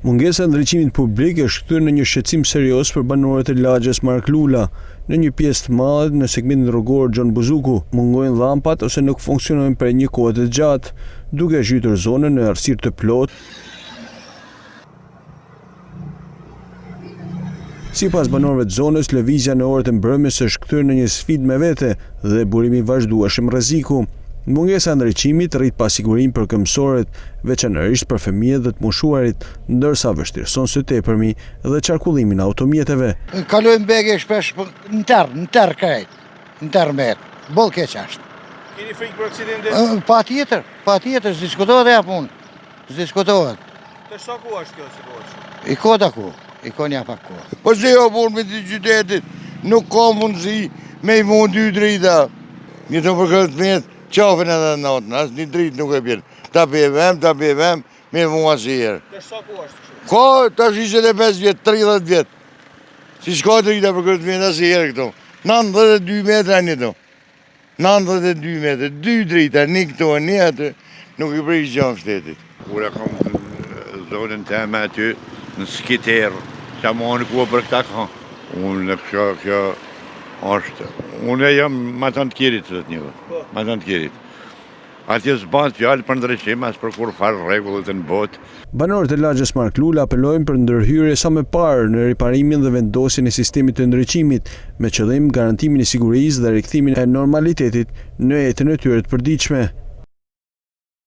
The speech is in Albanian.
Mungesa e ndriçimit publik është kthyer në një shqetësim serioz për banorët e lagjes Mark Lula. Në një pjesë të madhe në segmentin rrugor Gjon Buzuku mungojnë llampat ose nuk funksionojnë për një kohë të gjatë, duke zhytur zonën në errësirë të plotë. Sipas banorëve të zonës, lëvizja në orët e mbrëmjes është kthyer në një sfidë me vete dhe burimi i vazhdueshëm rreziku. Mungesa e ndriçimit rrit pasigurinë për këmbësorët, veçanërisht për fëmijët dhe të moshuarit, ndërsa vështirëson së tepërmi dhe qarkullimin e automjeteve. Kalojmë bege shpesh në terr krejt, në terr me. Boll keq është. Keni frikë për aksidente? Patjetër, s'diskutohet apo punë. S'diskutohet. Të sa ku është kjo situatë? I koda ku, i konja pak ku. Po se jo punë me të qytetit, nuk ka mundësi me i mund dy drita. Një të përkët metë, qafën edhe natën, asë një dritë nuk e bjerë. Ta bevem, me mu asirë. Të sa ku është kështë? Ka, ta 25 vjetë, 30 vjetë. Si shka drita për këtë metë asirë këto. 92 metra një to. 92 metra, 2 drita, një këto, një atë, nuk i prej gjanë shtetit. Kur e kam zonën të eme aty, në skiterë, që ma në kua për këta ka. Unë në kjo është, unë e jam ma të në të kjerit të të njëve, ma të në të kjerit. Atje s'bën fjallë për ndryshim, as për kur farë regullet në botë. Banorët e lagjes Mark Lula apelojnë për ndërhyrje sa më parë në riparimin dhe vendosjen e sistemit të ndriçimit, me qëllim garantimin e sigurisë dhe rikthimin e normalitetit në jetën e tyre të përditshme.